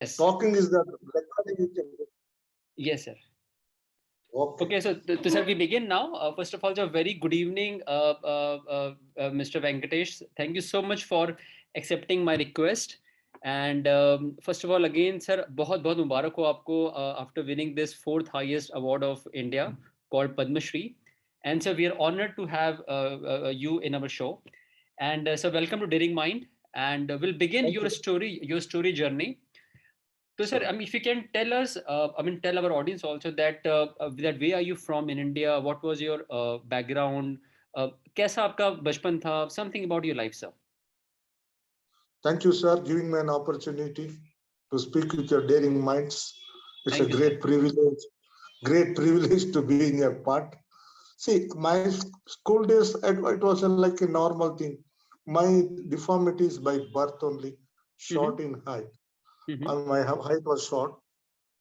Yes. Talking is that recording you can do. Yes, sir. Okay. Okay, so sir, we begin now. First of all, a very good evening, Mr. Venkatesh. Thank you so much for accepting my request. And first of all, again, sir, बहुत बहुत मुबारक हो आपको after winning this 4th highest award of India called Padma Shri. And so we are honored to have you in our show. And so welcome to Daring Mind. And we'll begin Thank you. your story journey. So, sir, Sure. I mean, if you can tell us, tell our audience also that that where are you from in India? What was your background? कैसा आपका बचपन था? Something about your life, sir. Thank you, sir, giving me an opportunity to speak with your daring minds. It's Thank a you, sir. great privilege to be in your part. See, my school days, it was like a normal thing. My deformity is by birth only, Mm-hmm. short in height. Mm-hmm. And my height was short.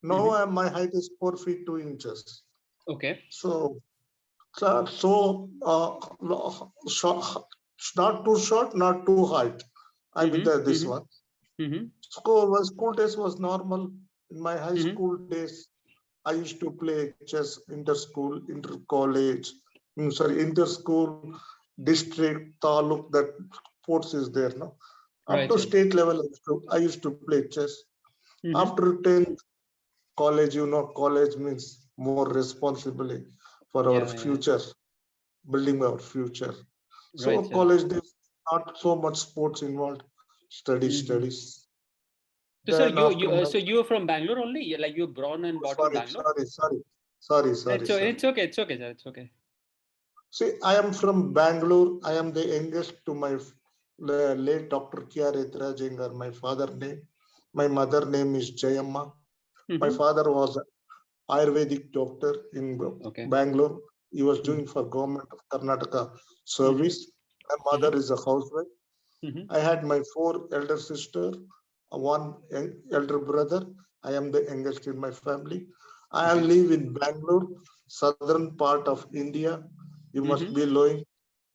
Now Mm-hmm. my height is 4 feet 2 inches. Okay. So, short, not too short, not too height. I'm in Mm-hmm. this Mm-hmm. one. Mm-hmm. School days was normal. In my high Mm-hmm. school days, I used to play chess inter-school, inter-college, inter-school, district, taluk, that sports is there now. Up Right, to sir. state level, I used to play chess. Mm-hmm. After 10th college, college means more responsibility for our Yeah, yeah. future, building our future. Right, So sir. college days, not so much sports involved, Mm-hmm. studies. So, sir, Then after my so you were from Bangalore only? Like you were born and brought in sorry, Bangalore? sorry, sorry, sorry, sorry, It's sir. it's okay. It's okay, sir. It's okay. See, I am from Bangalore. I am the youngest to my late Dr. K.R. Jengar, my father name. My mother name is Jayamma. My Mm-hmm. father was an Ayurvedic doctor in Okay. Bangalore. He was Mm-hmm. doing for government of Karnataka Mm-hmm. service. My mother is a housewife. Mm-hmm. I had my 4 elder sister, one elder brother. I am the youngest in my family. I Okay. live in Bangalore, southern part of India. You must Mm-hmm. be knowing.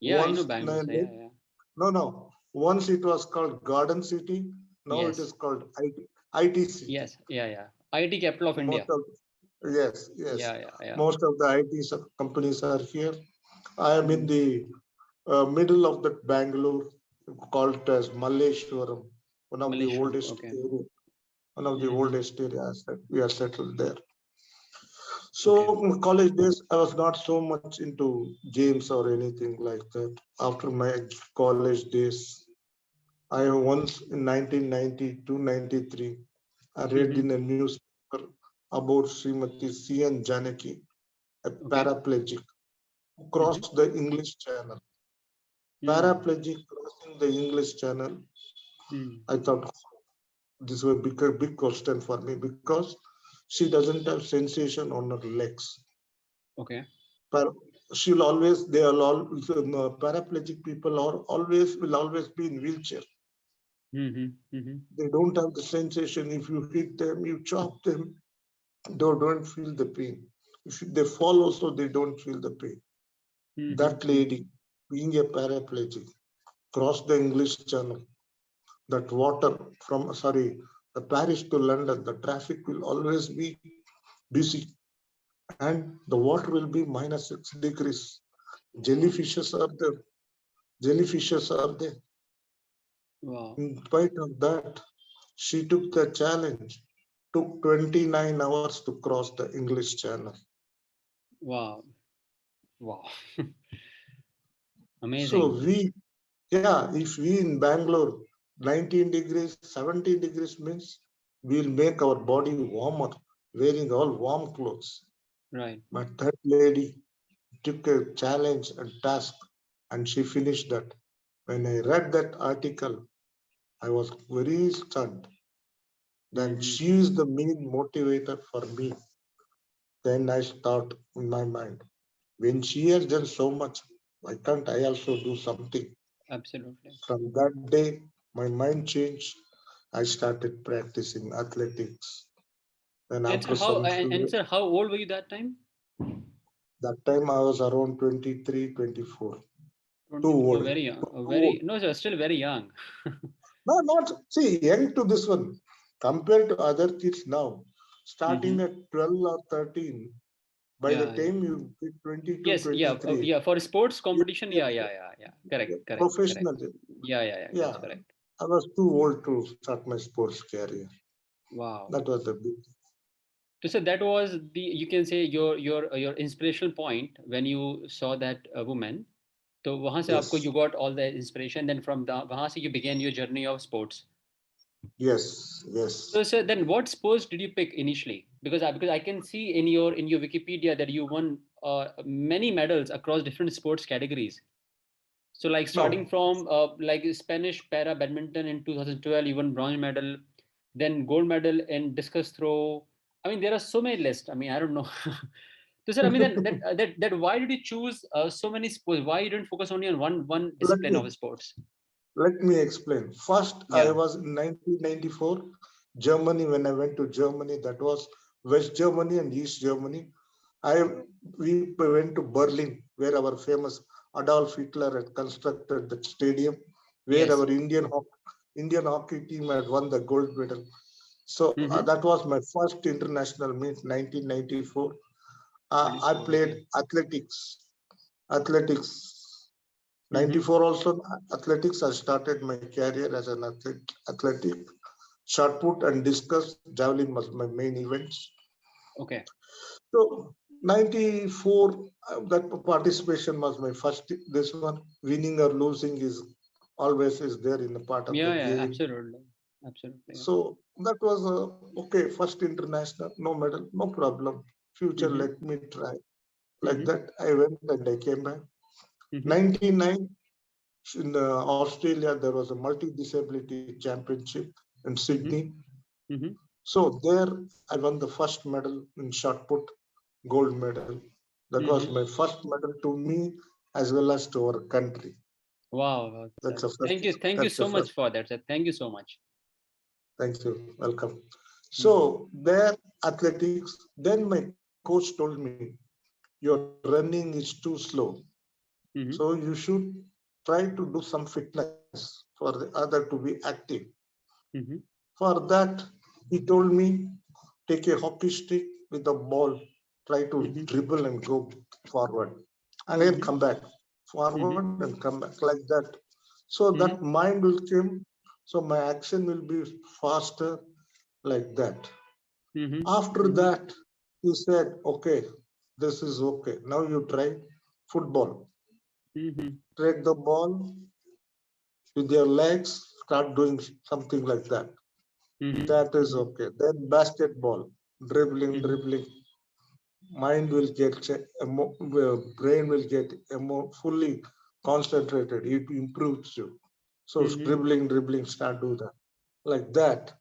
Yeah, I know Once, Bangalore, sir. Yeah, yeah. no. Once it was called Garden City. Now it Yes. is called IT City. Yes. Yeah, yeah. IT capital of Most India. of yes. Yeah, yeah, yeah. Most of the IT companies are here. I am in Mm-hmm. the middle of that Bangalore, called as Malleshwaram, one of the Malaysia. oldest Okay. area, one of the Mm-hmm. oldest areas that we are settled there. Okay. So in college days, I was not so much into games or anything like that. After my college days, I once in 1992-93, I read Mm-hmm. in a newspaper about Shrimati C.N.Janaki, a Okay. paraplegic who Mm-hmm. crossed the English Channel. Mm. Paraplegic crossing the English Channel. Mm. I thought this will be a big question for me because she doesn't have sensation on her legs. Okay. Par- she'll always, they are all paraplegic people are always will always be in wheelchair. Mm-hmm. Mm-hmm. They don't have the sensation. If you hit them, you chop them, they don't feel the pain. If they fall also, they don't feel the pain. That Mm-hmm. lady, being a paraplegic, crossed the English Channel. That water from, the Paris to London, the traffic will always be busy and the water will be -6 degrees. Jellyfishes are there. Jellyfishes are there. Wow. In spite of that, she took the challenge. Took 29 hours to cross the English Channel. Wow. Wow. So Amazing. if we in Bangalore, 19 degrees, 17 degrees means we'll make our body warmer, wearing all warm clothes. Right. But that lady took a challenge and task and she finished that. When I read that article, I was very stunned. Then Mm-hmm. she is the main motivator for me. Then I thought in my mind, when she has done so much, why can't I also do something? Absolutely. From that day, my mind changed. I started practicing athletics. Then And after sir, how some and few, sir, how old were you that time? that time I was around 23, 24. Too 24. old. Very young. Too old. Very no, sir. Still very young. No, not see young to this one. compared to other kids now, starting Mm-hmm. at 12 or 13, by the Yeah, yeah. time you get 20 to Yes, yeah, 23, yeah. For sports you competition, get yeah, yeah, yeah, yeah. Correct, correct, correct. professional. Yeah, yeah, yeah. That's Yeah, correct. I was too old to start my sports career. Wow. That was the big. So that was the, you can say, your inspirational point when you saw that woman. तो वहां से आपको, Yes, you got all the inspiration. Then from the वहां से you began your journey of sports. yes, yes. So sir, then what sports did you pick initially? Because I can see in your Wikipedia that you won many medals across different sports categories. So like starting No, from like Spanish para badminton in 2012, you won bronze medal, then gold medal in discus throw. I mean, there are so many lists. I mean, I don't know. So sir, I mean, then that why did you choose so many sports? Why you didn't focus only on one let discipline me of sports? let me explain. First, I Yeah. was in 1994, Germany. When I went to Germany, that was West Germany and East Germany. I we went to Berlin, where our famous Adolf Hitler had constructed the stadium, where Yes. our Indian hockey team had won the gold medal. So Mm-hmm. that was my first international meet, 1994. I 94. played Okay. athletics. Mm-hmm. 94 also athletics. I started my career as an athletic. Shot put and discus, javelin was my main events. Okay. So 94, that participation was my first. This one, winning or losing is always is there in the part of the Yeah. Yeah. game. Absolutely. Absolutely. Yeah. So that was okay. First international, no medal, no problem. Future, Mm-hmm. let me try. Like Mm-hmm. that, I went and I came back. Mm-hmm. 99 in Australia, there was a multi-disability championship in Mm-hmm. Sydney. Mm-hmm. So there, I won the first medal in shot put, gold medal. That was Mm-hmm. my first medal to me as well as to our country. Wow, wow, That's sir. the first. Thank you That's the so first. much for that, sir. Thank you so much. Thank you. Welcome. Mm-hmm. So there, athletics. Then my coach told me, "Your running is too slow. So Mm-hmm. you should try to do some fitness for the other to be active." Mm-hmm. For that, he told me, take a hockey stick with a ball, try to Mm-hmm. dribble and go forward, and then Mm-hmm. come back, Mm-hmm. forward and come back like that. So that Mm-hmm. mind will come, so my action will be faster like that. After Mm-hmm. that, he said, okay, this is okay. Now you try football. Mm-hmm. Take the ball with your legs, start doing something like that. Mm-hmm. That is Mm-hmm. okay. Then basketball, dribbling, Mm-hmm. dribbling. Mind will get, brain will get fully concentrated. It improves you. So Mm-hmm. dribbling, start do that. Like that.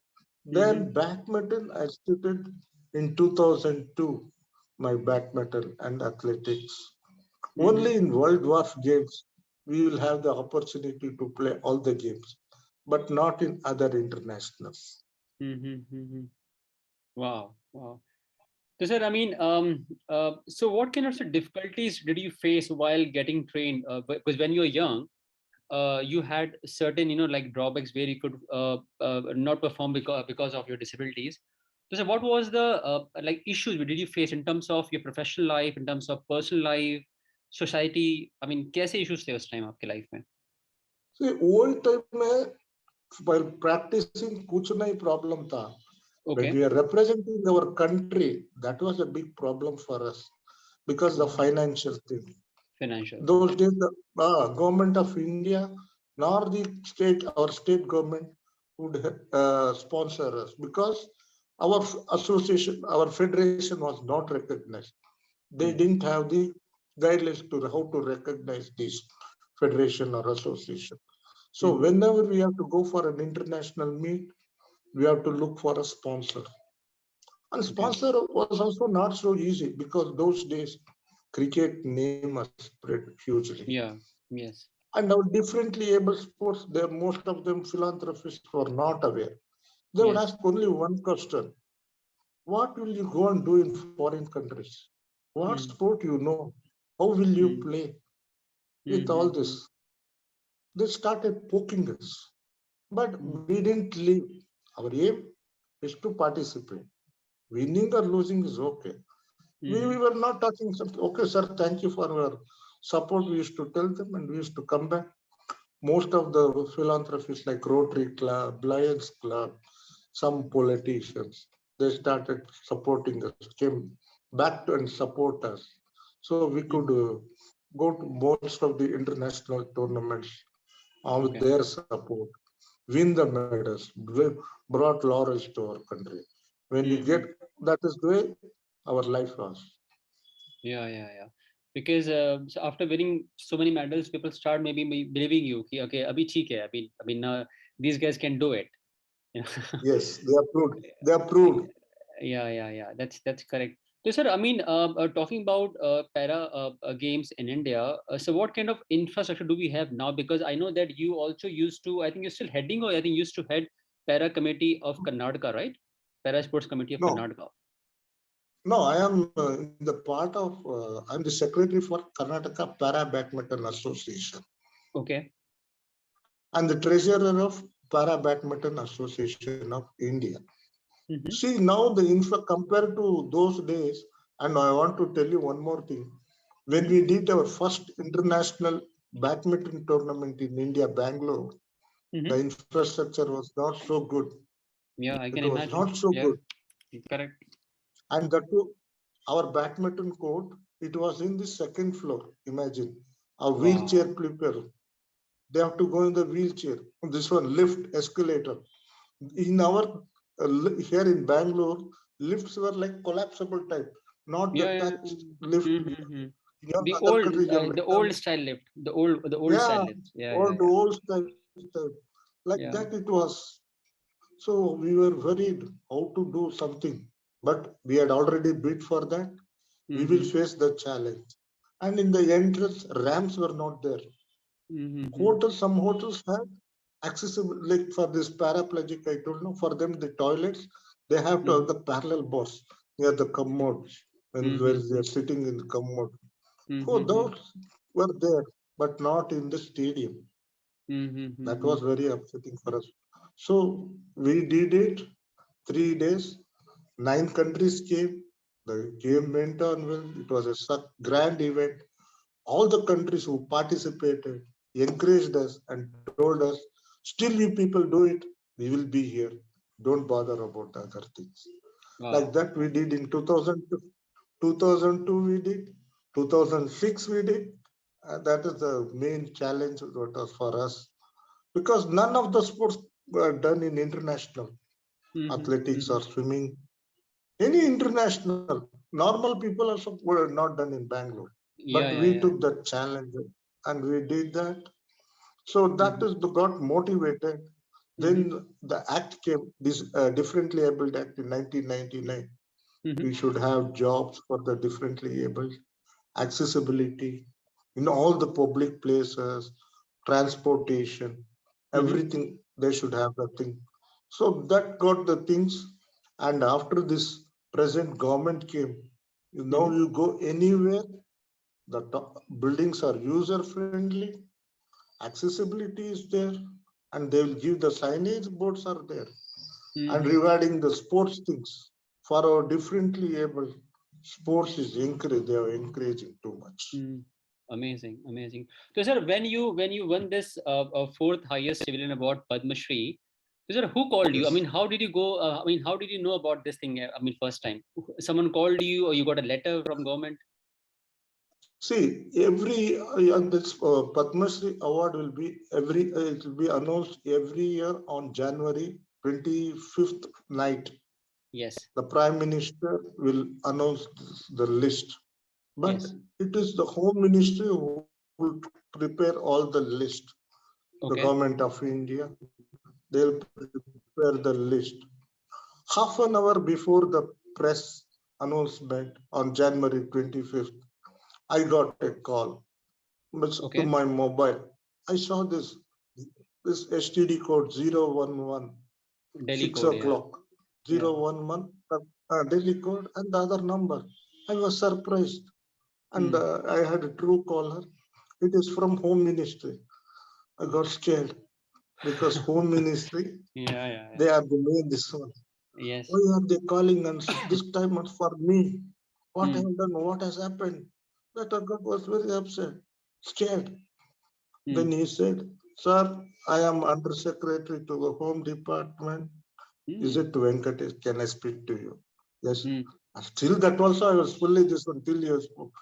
Mm-hmm. Then badminton, I started in 2002, my badminton and athletics. Mm-hmm. Only in World War games, we will have the opportunity to play all the games, but not in other internationals. Mm-hmm. Mm-hmm. Wow. Wow. So, sir, I mean, so what kind of difficulties did you face while getting trained? Because when you were young, you had certain, like drawbacks where you could not perform because of your disabilities. So what was the like issues did you face in terms of your professional life, in terms of personal life, society? I mean, कैसे issues थे उस time आपके life में? See, old time में while practicing कुछ नहीं problem था. When we Okay. are representing our country, that was a big problem for us because the Mhm. financial thing. Financial. Those Okay. days, the government of India nor the state, our state government would sponsor us because our association, our federation was not recognized. They Mm-hmm. didn't have the guidelines to how to recognize this federation or association. So Mm-hmm. whenever we have to go for an international meet, we have to look for a sponsor. And Okay. sponsor was also not so easy because those days cricket name was spread hugely. Yeah. Yes. And our differently able sports, there most of them philanthropists were not aware. They would Yes. ask only one question: what will you go and do in foreign countries? What Mm-hmm. sport you know? How will you Mm-hmm. play? With all Mm-hmm. this, they started poking us. But Mm-hmm. we didn't leave our aim. is to participate. Winning or losing is okay. We were not talking something. Okay, sir, thank you for your support. We used to tell them and we used to come back. Most of the philanthropists like Rotary Club, Lions Club, some politicians, they started supporting us, came back to and support us. So we could go to most of the international tournaments with their support, win the medals, brought laurels to our country. When we get, that is the way our life was. Yeah. Because so after winning so many medals, people start maybe believing you. Okay, abhi theek hai. These guys can do it. Yes, they are proved. They are proved. Yeah. That's correct. So, sir, talking about para games in India. So, what kind of infrastructure do we have now? Because I know that you also used to. I think you're still heading, or I think you used to head para committee of Karnataka, right? Para sports committee of No, Karnataka. no, I am in the part of. I'm the secretary for Karnataka Para-Badminton Association. Okay. And the treasurer of Para-Badminton Association of India. See, now the info compared to those days, and I want to tell you one more thing. When we did our first international badminton tournament in India, Bangalore, the infrastructure was not so good. Yeah, I It can was imagine. not so Yeah, good. correct. And that too, our badminton court, it was in the second floor. Imagine a wheelchair prepare. They have to go in the wheelchair. This one lift escalator. In our here in Bangalore, lifts were like collapsible type, not the Yeah. touch lift. In your The other countries, you have the done. old style lift. The old style Yeah, lifts. old Yeah. old style. Like Yeah. that it was. So we were worried how to do something, but we had already bid for that. We will face the challenge. And in the entrance, ramps were not there. Some hotels had accessible, like for this paraplegic, I don't know, for them, the toilets, they have to have the parallel boss near the commode, when where they are sitting in the commode. So those were there, but not in the stadium. That was very upsetting for us. So we did it 3 days. 9 countries came. The game went on well. It was a grand event. All the countries who participated encouraged us and told us, still you people do it, we will be here. Don't bother about the other things. Like that we did in 2002 we did, 2006 we did. That is the main challenge that was for us. Because none of the sports were done in international, athletics or swimming, any international. Normal people also were not done in Bangalore. But we took that challenge and we did that. So that is got motivated. Then the act came, this Differently Abled Act in 1999. We should have jobs for the differently abled, accessibility in all the public places, transportation, everything. They should have that thing. So that got the things. And after this present government came, you go anywhere, the buildings are user friendly, accessibility is there, and they will give the signage boards are there. And regarding the sports things, for our differently able, sports is encouraged, they are encouraging too much. Amazing. So, sir, when you won this fourth highest civilian award, Padma Shri, so, sir, who called you? I mean, how did you go? How did you know about this thing? First time, someone called you, or you got a letter from government? See, every this Padma Shri award will be it will be announced every year on January 25th night. Yes. The Prime Minister will announce the list. But it is the Home Ministry who will prepare all the list. The government of India, they'll prepare the list. Half an hour before the press announcement on January 25th, I got a call to my mobile. I saw this STD code 011, Delhi 6 code, yeah. o'clock, 011, Delhi code, and the other number. I was surprised. And I had a true caller. It is from Home Ministry. I got scared because Home Ministry, they are the main this one. Yes. Why are they calling and this time it's for me? What I have done? What has happened? That God was very upset, scared. Then he said, "Sir, I am under secretary to the Home Department. Is it Venkatesh? Can I speak to you?" Yes. Still, that also I was fully this until you spoke.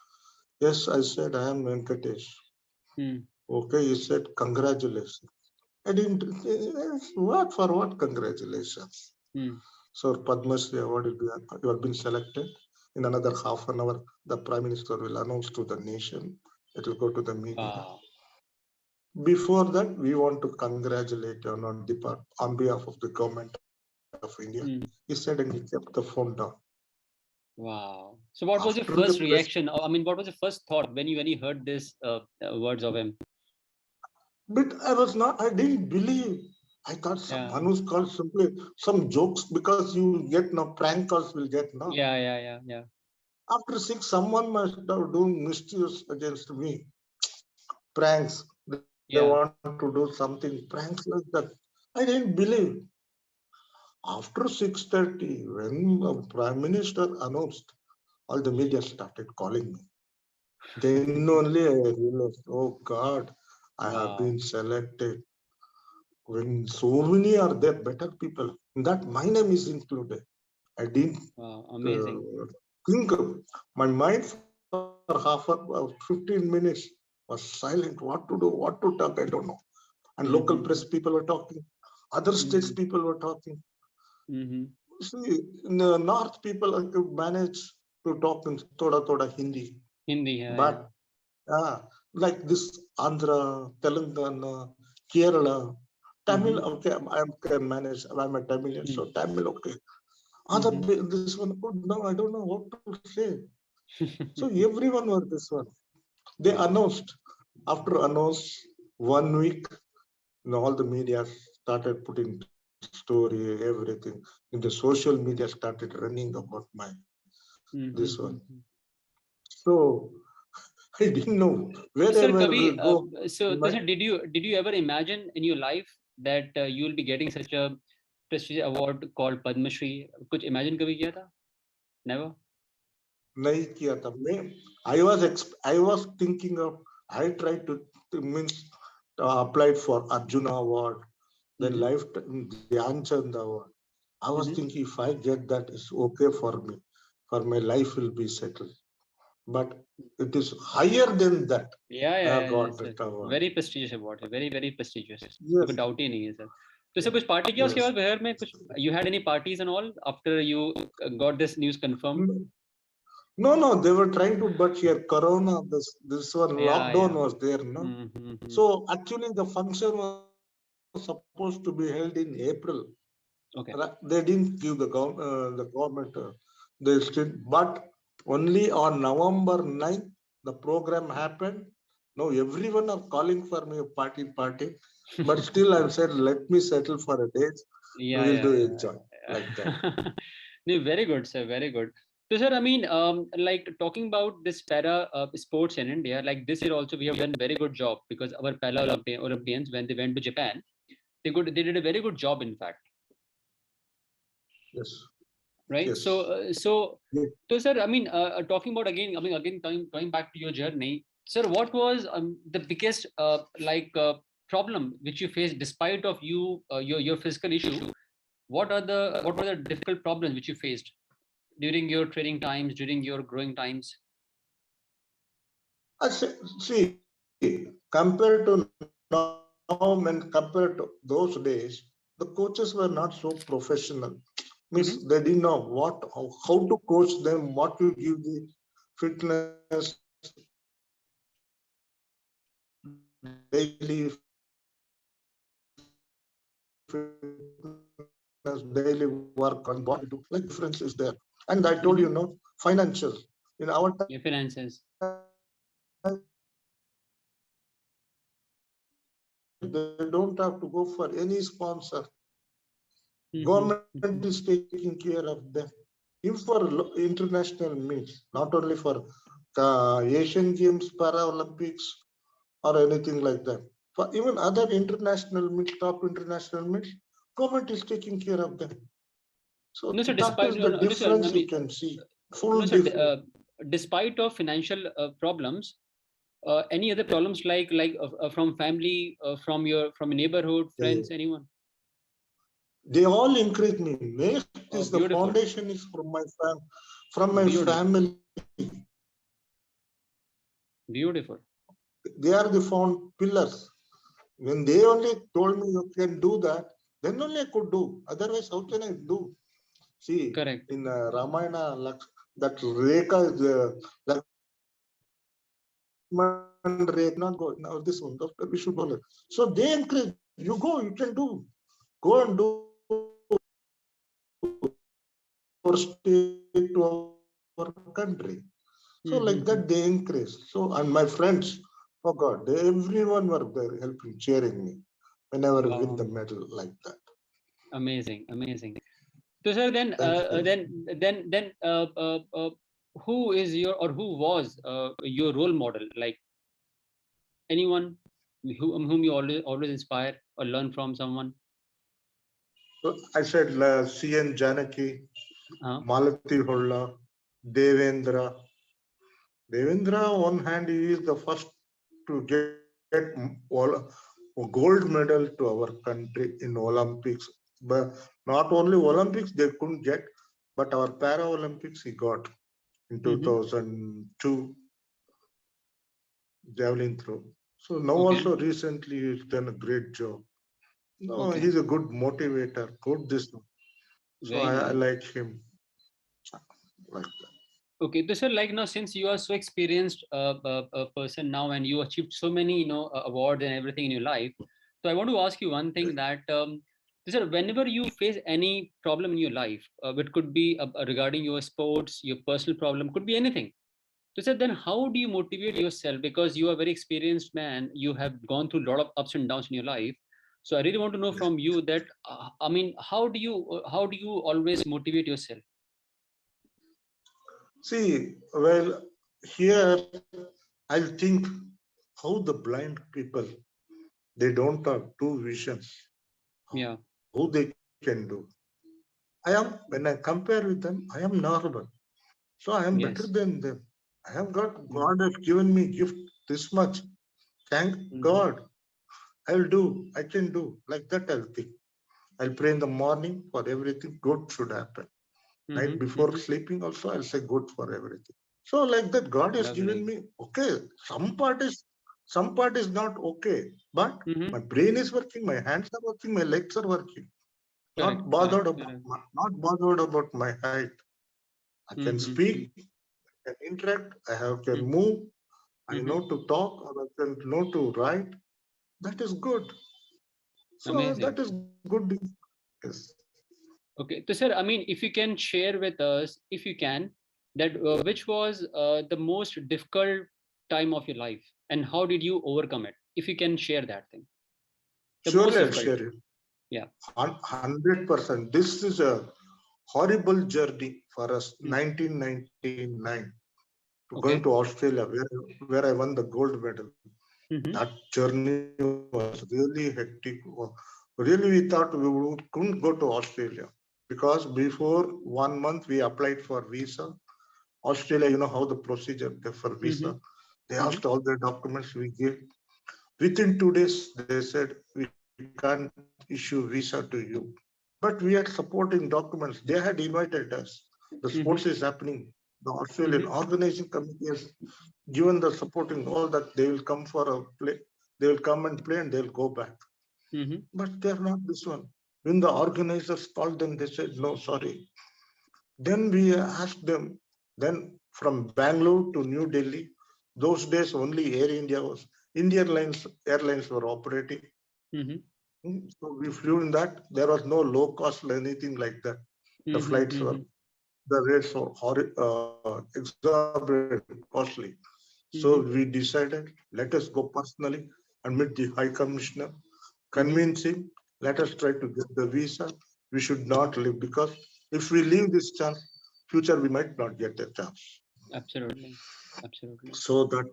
Yes, I said, I am Venkatesh. Okay, he said, congratulations. I didn't, what for what congratulations? So Padma Shri Awardee, you have been selected. In another half an hour, the Prime Minister will announce to the nation. It will go to the media. Wow. Before that, we want to congratulate you on behalf of the government of India. He said, and he kept the phone down. Wow. So what was your After the first press, reaction? I mean, what was your first thought when you heard this words of him? but I didn't believe. I thought someone who's called simply some jokes because you get no prank calls will get no. Yeah. After 6, someone must have done mischievous against me. Pranks. They want to do something, pranks like that. I didn't believe. After 6:30, when the Prime Minister announced, all the media started calling me. Then only I realized, oh God, I have been selected. When so many are there, better people, that my name is included. I didn't think of my mind for half 15 minutes was silent. What to do, what to talk, I don't know. And local press people were talking, other states people were talking. See, in the north, people could manage to talk in thoda Hindi. But like this Andhra, Telangana, Kerala, Tamil, okay, I can manage. I'm a Tamilian, so Tamil, okay. Other this one, oh, no, I don't know what to say. So everyone was this one. They announced. After announced 1 week, all the media started putting story, everything. In the social media started running about this one. So I didn't know Sir wherever Kavi, go. sir, did you ever imagine in your life that you will be getting such a prestigious award called Padma Shri? कुछ imagine कभी किया था? Never. नहीं किया था मैं. I was thinking of. I tried to means applied for Arjuna Award, then Dhyan Chand Award. I was thinking if I get that, it's okay for me, for my life will be settled. But it is higher than that. Yeah, got sir. that award. Very prestigious award, very prestigious. Yes. कोई doubt ही नहीं है sir. तो sir कुछ party किया उसके बाद बिहार में कुछ you had any parties and all after you got this news confirmed? No, they were trying to, but here Corona, this one lockdown was there, no. So actually the function was supposed to be held in April. Okay. They didn't give the government, they still, but only on November 9th, the program happened. Now everyone are calling for me a party, but still I said, let me settle for a date. We will do enjoy like that. No, very good, sir. Very good. So, sir, I mean, like talking about this para sports in India, like this year also we have done very good job because our para Olympians, when they went to Japan, they did a very good job, in fact. Yes. Right. Yes. So, sir, I mean, talking about again, going back to your journey, sir, what was the biggest problem which you faced despite of your physical issue? What were the difficult problems which you faced during your training times, during your growing times? See, compared to now and compared to those days, the coaches were not so professional. Means they didn't know how to coach them, what to give the fitness, daily fitness, daily work on body to like difference is there. And I told you, financial in our time. Your finances. They don't have to go for any sponsor. Government is taking care of them. Even for international meets, not only for Asian Games, Paralympics, or anything like that. For even other international meets, top international meets, government is taking care of them. So No, sir. that Despite is the no, sir. I difference you mean, can see. no, Full sir. difference. Despite of financial problems, any other problems from family, from your neighborhood, friends, anyone? They all encourage me. Next is the Beautiful, foundation is from my beautiful, family. beautiful. They are the pillars. When they only told me you can do that, then only I could do. Otherwise, how can I do? See, Correct. in Ramayana, that Rekha is Lakshman Rekha, not go. Now this one, we should follow. So they encourage you go, you can do. Go and do our state to our country. So like Mm-hmm. that they encourage. So and my friends, oh God, everyone were there helping, cheering me whenever I win Wow, the medal like that. amazing, amazing. So, sir, Thank you. who is your or who was your role model? Like anyone whom you always inspire or learn from someone? So I said C.N.Janaki, Uh, Malati Holla, Devendra. Devendra, on hand, he is the first to get gold medal to our country in Olympics. But not only Olympics they couldn't get, but our Para-Olympics he got in mm-hmm. 2002 javelin throw. So now Okay, also recently he's done a great job. No, okay, he's a good motivator, good this. So very I nice. like him like that. Okay, so sir, like now, since you are so experienced person now, and you achieved so many, awards and everything in your life, so I want to ask you one thing that, sir, whenever you face any problem in your life, it could be regarding your sports, your personal problem, could be anything. So, sir, then how do you motivate yourself? Because you are a very experienced man, you have gone through a lot of ups and downs in your life. So, I really want to know from you that, I mean, how do you always motivate yourself? See, well, here I'll think how the blind people they don't have two visions, Yeah. how they can do. I am when I compare with them, I am normal. So I am better Yes. than them. I have got Mm-hmm. God has given me gift this much. Thank Mm-hmm. God. I'll do. I can do. Like that I'll think. I'll pray in the morning for everything good should happen. Night Mm-hmm. before Mm-hmm. sleeping also I'll say good for everything. So like that God has given Lovely. me okay. Some part is not okay, but Mm-hmm. my brain is working, my hands are working, my legs are working. Correct. Not Correct. bothered about Correct. not bothered about my height. I can Mm-hmm. speak, I can interact, can Mm-hmm. move, I Mm-hmm. know to talk, or I can know to write. That is good. So Amazing. that is good. Yes. Okay. So, sir, I mean, if you can share with us, if you can, that which was the most difficult time of your life, and how did you overcome it? If you can share that thing, the most Surely I'll difficult. share it. Yeah. 100%. This is a horrible journey for us. Mm. 1999 to going to Okay. Australia, where I won the gold medal. That Mm-hmm. journey was really hectic. Really, we thought couldn't go to Australia because before 1 month we applied for visa. Australia, you know how the procedure for Mm-hmm. visa. They Mm-hmm. asked all the documents we gave. Within 2 days, they said we can't issue visa to you. But we had supporting documents. They had invited us. The sports is Mm-hmm. happening. The Australian Mm-hmm. organizing committee has given the supporting all that they will come for a play. They will come and play and they'll go back. Mm-hmm. But they're not this one. When the organizers called them, they said, no, sorry. Then we asked them, then from Bangalore to New Delhi, those days only Indian Airlines were operating. Mm-hmm. So we flew in that. There was no low cost or anything like that. The flights Mm-hmm. were, the rates were exorbitant, costly. So we Mm-hmm. decided, let us go personally and meet the High Commissioner, convince Mm-hmm. him, let us try to get the visa. We should not leave because if we leave this chance, future we might not get a chance. Absolutely. Absolutely. So that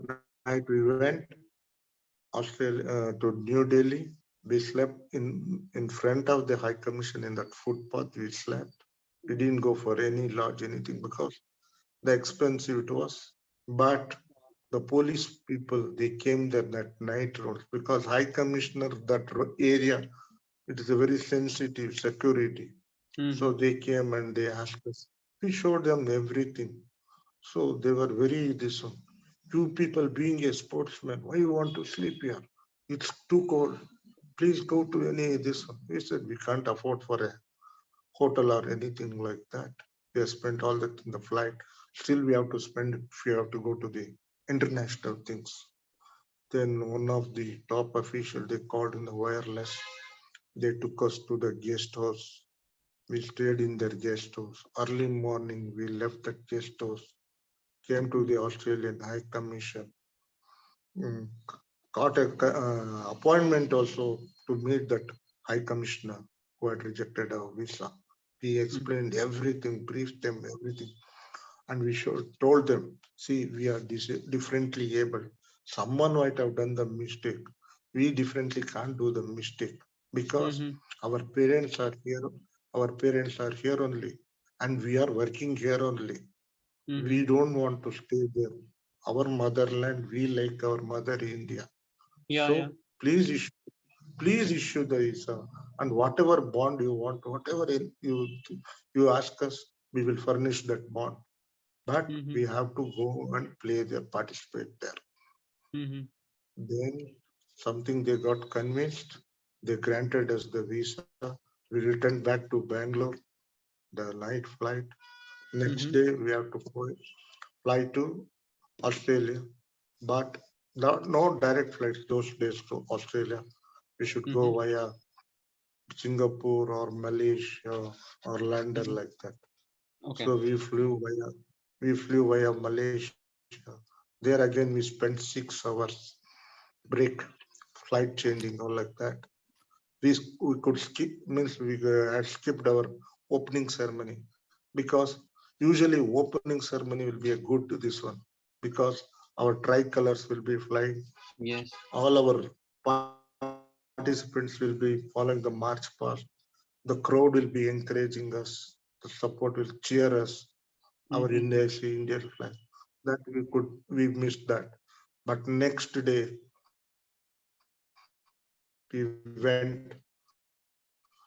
night we went Australia to New Delhi. We slept in front of the High Commission in that footpath. We slept. We didn't go for any lodge, anything, because the expensive it was. But the police people, they came there that night road, because High Commissioner, that area, it is a very sensitive security. So Mm-hmm. they came and they asked us. We showed them everything. So they were very this one. You people being a sportsman, why you want to sleep here? It's too cold. Please go to any this one. We said we can't afford for a hotel or anything like that. We have spent all that in the flight. Still we have to spend if we have to go to the international things. Then one of the top officials, they called in the wireless. They took us to the guest house. We stayed in their guest house. Early morning, we left the guest house, came to Mm-hmm. the Australian High Commission, mm, got a appointment also to meet that High Commissioner who had rejected our visa. We explained everything, briefed them everything, and we told them, see, we are differently able. Someone might have done the mistake. We differently can't do the mistake because Mm-hmm. our parents are here. Our parents are here only, and we are working here only. We Mm-hmm. don't want to stay there. Our motherland, we like our mother India. Yeah, yeah. So please issue the visa, and whatever bond you want, whatever you ask us, we will furnish that bond. But Mm-hmm. we have to go and play there, participate there. Mm-hmm. Then something they got convinced. They granted us the visa. We returned back to Bangalore, the night flight. Next Mm-hmm. day we have to fly to Australia, but no direct flights those days to Australia. We should Mm-hmm. go via Singapore or Malaysia or London Mm-hmm. like that. Okay. So we flew via Malaysia. There again we spent 6 hours break, flight changing or like that. We could skip, means we had skipped our opening ceremony, because usually opening ceremony will be a good to this one, because our tricolors will be flying, Yes. all our participants will be following the march past, the crowd will be encouraging us, the support will cheer us. Our India is Mm-hmm. the Indian flag. That we missed that. But next day we went. Some of our players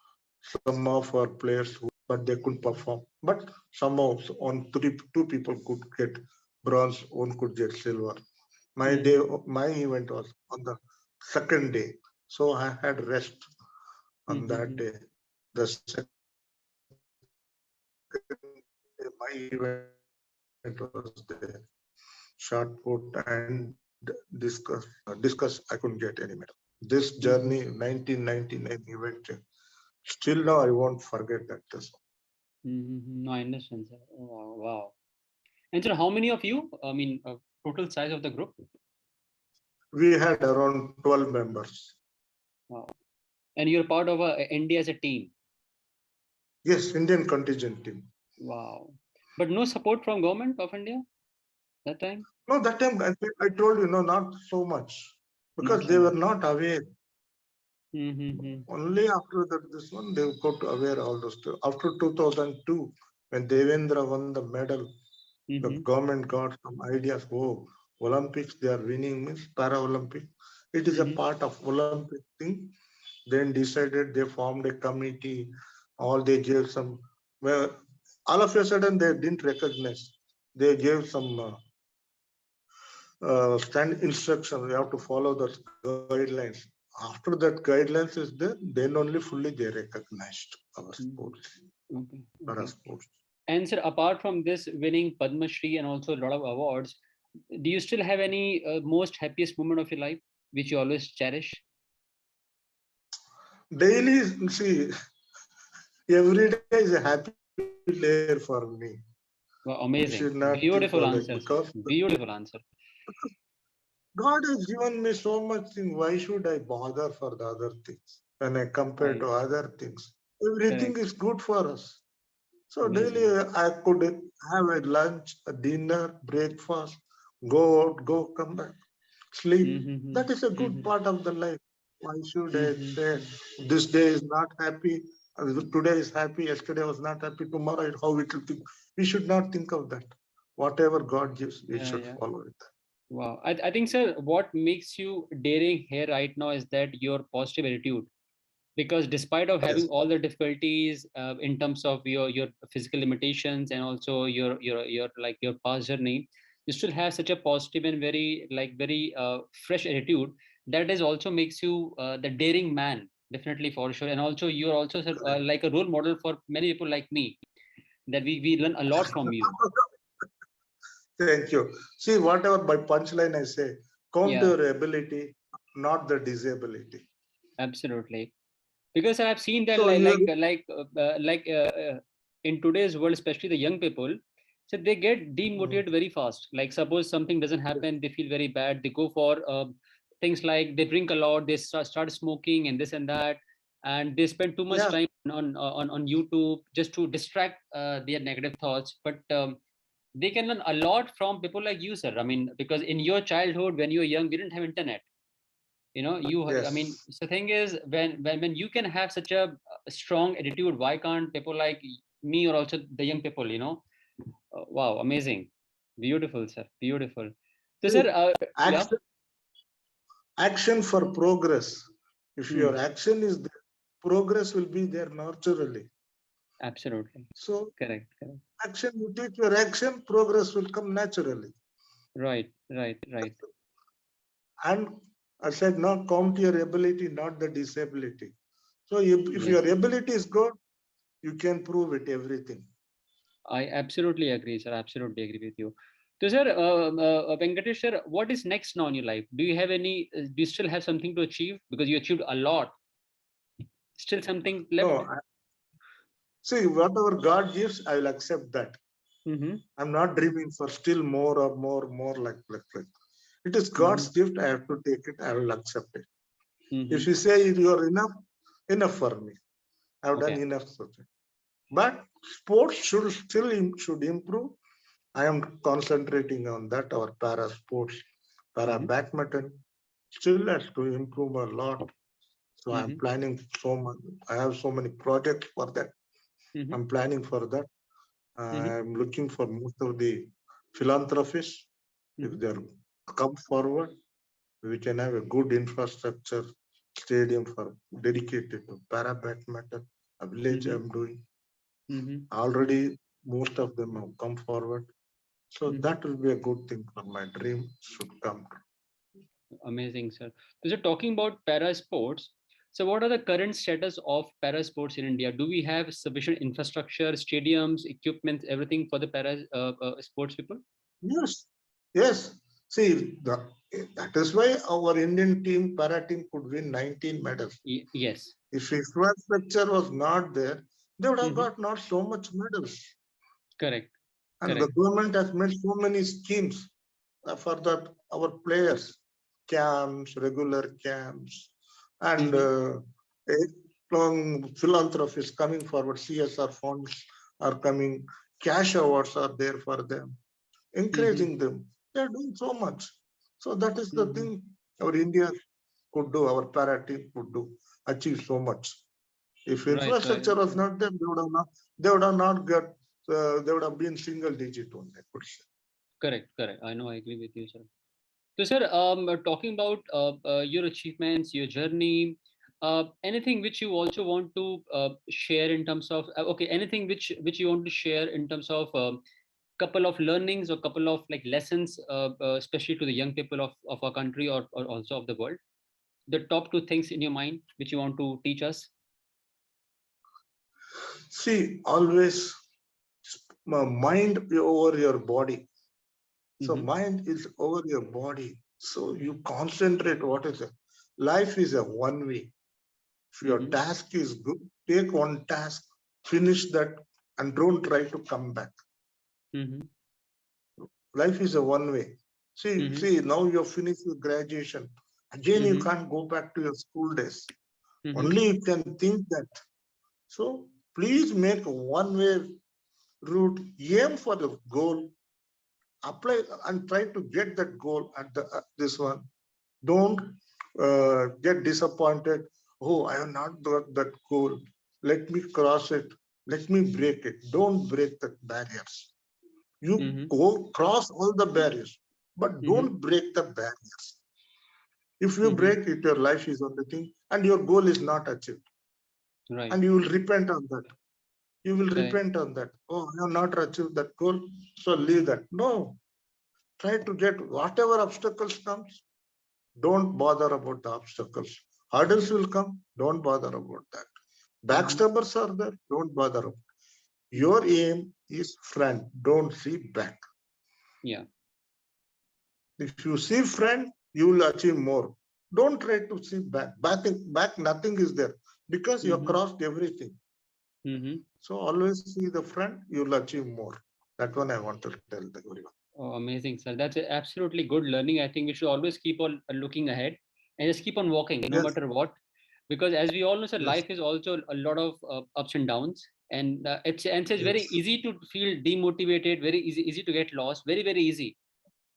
who but they couldn't perform. But somehow on two people could get bronze, one could get silver. My event was on the second day, so I had rest on that day. The second Mm-hmm. day, my event was there. Short put and discus I couldn't get any medal. This journey, 1999 event, still now I won't forget that. Mm-hmm. Still now I won't forget that. Mm-hmm. No, I understand, sir. Oh, wow. And sir, how many of you? I mean, total size of the group? We had around 12 members. Wow. And you're part of India as a team. Yes, Indian contingent team. Wow. But no support from government of India that time? No, that time I told you, no, not so much, Not because so they were much. not aware. Mm-hmm. Only after that, this one, they got aware all those stuff. After 2002, when Devendra won the medal, the Mm-hmm. government got some ideas. Oh, Olympics, they are winning, means Para-Olympic. It is a Mm-hmm. part of Olympic thing. Then decided, they formed a committee. All they gave some, well, all of a sudden they didn't recognize. They gave some stand instruction. We have to follow the guidelines. After that guidelines is there, then only fully they recognized our Mm-hmm. sports, Okay. para Okay. sports. And sir, apart from this winning Padma Shri and also a lot of awards, do you still have any most happiest moment of your life which you always cherish? Daily, see, every day is a happy day for me. You should Wow, not think amazing. for like, Beautiful because answer, sir. Beautiful answer. God has given me so much thing. Why should I bother for the other things when I compare to Right. other things? Everything Correct. is good for us. So daily Amazing. I could have a lunch, a dinner, breakfast, go out, go come back, sleep. Mm-hmm. That is a good Mm-hmm. part of the life. Why should I Mm-hmm. say this day is not happy? Today is happy, yesterday was not happy, tomorrow how it will think. We should not think of that. Whatever God gives, we Yeah, should yeah. follow it. Wow. I think, sir, what makes you daring here right now is that your positive attitude. Because despite of having Yes, all the difficulties in terms of your physical limitations and also your like your past journey, you still have such a positive and very fresh attitude that is also makes you the daring man, definitely for sure. And also you're also sir, like a role model for many people like me, that we learn a lot from you. thank you. See, whatever by punchline I say, count Yeah, your ability, not the disability. absolutely. Because I've seen that So you, in today's world, especially the young people, so they get mm, demotivated very fast. Like suppose something doesn't happen, they feel very bad. They go for things like they drink a lot, they start smoking and this and that, and they spend too much yeah, time on YouTube just to distract their negative thoughts. But they can learn a lot from people like you, sir. I mean, because in your childhood, when you were young, we didn't have internet. You I mean, yes. so the thing is, when you can have such a strong attitude, why can't people like me or also the young people, wow, amazing, beautiful, sir, beautiful. So See, sir, yeah. action, action for progress. If Hmm, your action is there, progress will be there naturally. absolutely, So correct, correct, action, you take your action, progress will come naturally. right, right, right. And I said, no, count your ability, not the disability. So if Yes, your ability is good, you can prove it, everything. I absolutely agree, sir, absolutely agree with you. So sir, Venkatesh sir, what is next now in your life? Do you have any do you still have something to achieve, because you achieved a lot, still something No, left? see, whatever God gives, I will accept that. Mm-hmm, I'm not dreaming for still more or more like. It is mm-hmm, God's gift. I have to take it. I will accept it. mm-hmm. If you say you are enough, enough for me. I have done Okay. enough for it. But sports should still should improve. I am concentrating on that. Our para sports, para Mhm, badminton still has to improve a lot. So I'm mhm, planning so much. I have so many projects for that. mhm, I'm planning for that. mhm, I'm looking for most of the philanthropists. If mhm, they come forward, we can have a good infrastructure stadium for dedicated to para badminton. A village mhm, I'm doing mhm, already. Most of them have come forward. So mhm. that will be a good thing for my dream should come true. Amazing, sir. So, talking about para sports, so what are the current status of para sports in India? Do we have sufficient infrastructure, stadiums, equipment, everything for the para sports people? Yes, yes. See, that is why our Indian team, para team, could win 19 medals. Yes. If infrastructure was not there, they would have Hmm. got not so much medals. Correct. And the Correct. government has made so many schemes for that our players, camps, regular camps, and Hmm. long philanthropists coming forward. CSR funds are coming. Cash awards are there for them, Hmm. encouraging them. They are doing so much. So that is the Hmm. thing our India could do, our para team could do, achieve so much. If Right. Right. infrastructure was not there, they would have not got, they would have been single digit only, I could say. Correct. Correct. I know. I agree with you, sir. So, sir, talking about your achievements, your journey, anything which you also want to share in terms of okay, anything which you want to share in terms of couple of learnings or couple of like lessons, especially to the young people of our country, or also of the world. The top two things in your mind which you want to teach us. See, always mind over your body. So Mm-hmm, mind is over your body. So you concentrate what is it? Life is a one way. If your mm-hmm, task is good, take one task, finish that, and don't try to come back. mm-hmm, Life is a one way. mm-hmm, See, now you're finished with graduation. Again, you mm-hmm, can't go back to your school days. mm-hmm, Only you can think that. So please make a one way route, aim for the goal, apply and try to get that goal at this one. Don't get disappointed. Oh, I have not got that goal. let me cross it, let me break it. Don't break the barriers. You go cross all the barriers, but don't break the barriers. If you break it, your life is on the thing and your goal is not achieved. Right. And you will repent on that. You will Right. repent on that. Oh, I have not achieved that goal, so leave that. No, try to get whatever obstacles comes. Don't bother about the obstacles. Hurdles will come. Don't bother about that. Backstabbers are there. Don't bother about. Your aim is front. Don't see back. Yeah. If you see front, you will achieve more. Don't try to see back. Back nothing is there because you have crossed everything. So always see the front, you will achieve more. That one I want to tell everyone. Oh, amazing, sir. That's absolutely good learning. I think we should always keep on looking ahead and just keep on walking, no Yes, matter what. Because as we all know, sir, yes, life is also a lot of ups and downs, and it's very yes, easy to feel demotivated, very easy to get lost, very easy,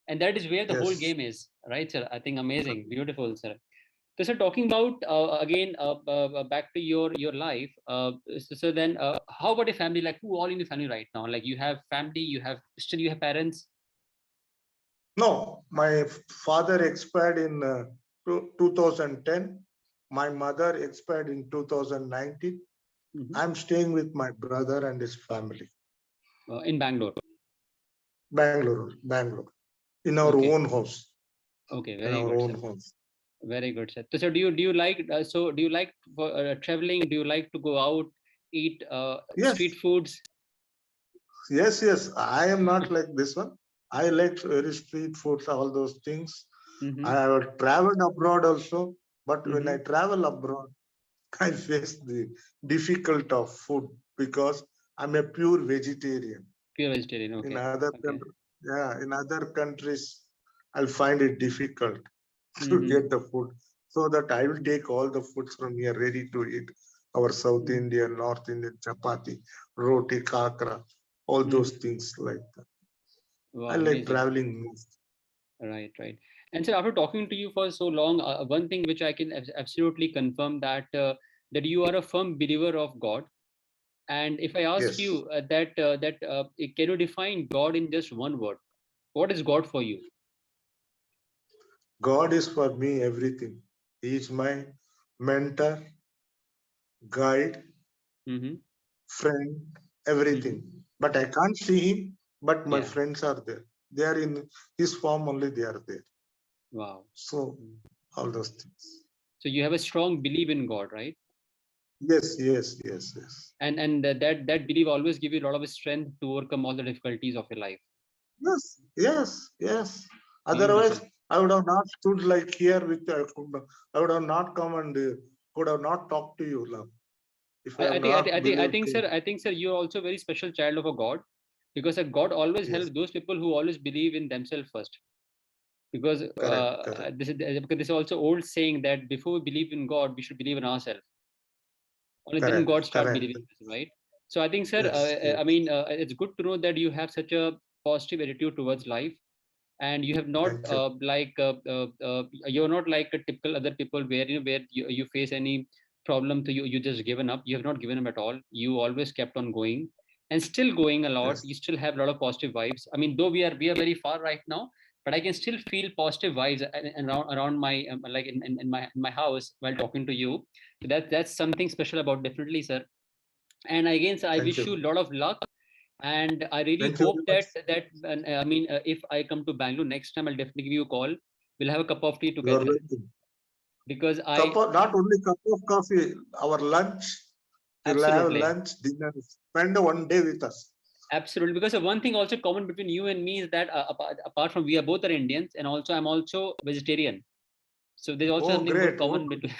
and that is where the whole yes. game is, right, sir? I think amazing, beautiful, sir. So, sir, talking about again back to your life. So then, how about your family? Like, who all in your family right now? Like, you have family, you have parents. No, my father expired in 2010. My mother expired in 2019. I'm staying with my brother and his family. In Bangalore. Bangalore, in our Okay. own house. Okay, In very our good, own sir. house. Very good, sir. So do you like do you like traveling? Do you like to go out, eat Yes, street foods? yes. I am not like this one. I like very street foods, all those things. I have traveled abroad also, but when I travel abroad, I face the difficult of food because I'm a pure vegetarian. Pure vegetarian. In Okay. other Okay. in other countries, I'll find it difficult to Mm-hmm. get the food. So that I will take all the foods from here ready to eat. Our South Indian, North Indian, chapati, roti, kakra, all those things like that. I Wow, like amazing. traveling most. Right, right. And so after talking to you for so long, one thing which I can absolutely confirm that you are a firm believer of God. And if I ask Yes. you can you define God in just one word? What is God for you? God is for me everything. He is my mentor, guide, Mm-hmm. friend, Mm-hmm. everything. But I can't see him, but my Yeah. friends are there. They are in his form only, they are there. Wow. So, all those things. So you have a strong belief in God, right? Yes. And that belief always give you a lot of strength to overcome all the difficulties of your life. Yes. Beautiful. Otherwise, I would have not stood like here with, I would have not come and could have not talked to you, love, if I have not believed him. I think, sir, you're also a very special child of a God, because a God always Yes, helps those people who always believe in themselves first. Because correct. because this is also old saying that before we believe in God, we should believe in ourselves. Only then God start Correct. believing in us, right? So I think, sir, Yes. I mean, it's good to know that you have such a positive attitude towards life, and you have not Thank you. you're not like a typical other people where you face any problem to you just given up. You have not given up at all. You always kept on going and still going a lot. Yes. You still have a lot of positive vibes. I mean, though we are very far right now, but I can still feel positive vibes around my like in my house while talking to you. So that's something special about, definitely, sir. And again, sir, I Thank wish you. you a lot of luck, and I really Thank you hope very much. I mean, if I come to Bangalore next time, I'll definitely give you a call. We'll have a cup of tea You are together, welcome. because I Not only cup of coffee, our lunch. You'll have absolutely, lunch, dinner. Spend one day with us. absolutely, because one thing also common between you and me is that apart from we are both are Indians, and also I'm also vegetarian. So there's also Oh, something good great. Oh, common between.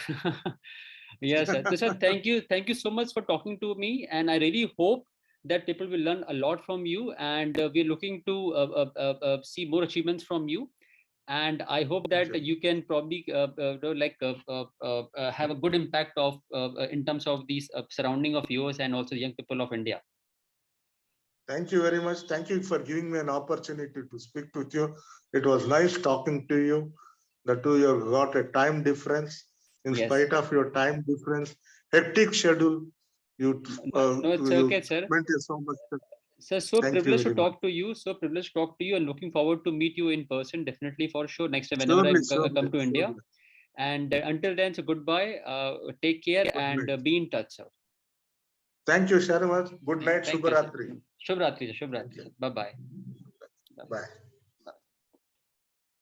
Yes, sir. So, sir, thank you so much for talking to me, and I really hope that people will learn a lot from you, and we're looking to see more achievements from you. And I hope thank that you. you can probably have a good impact of in terms of these surrounding of yours and also young people of India. Thank you very much. Thank you for giving me an opportunity to speak with you. It was nice talking to you. The two you got a time difference. In Yes, spite of your time difference, hectic schedule, You, No, it's you okay, sir. meant it so much. Sir, so Thank you privileged to very much. talk to you. So privileged to talk to you, and looking forward to meet you in person. Definitely, for sure. Next time, whenever I Surely, come surely, to India. surely. And until then, so goodbye. Take care Good and night. be in touch, sir. Thank you, Sharmat. Good night, Thank you, sir. Shubharatri. Shubhratri, Thank Shubhratri. you. Bye bye. Bye.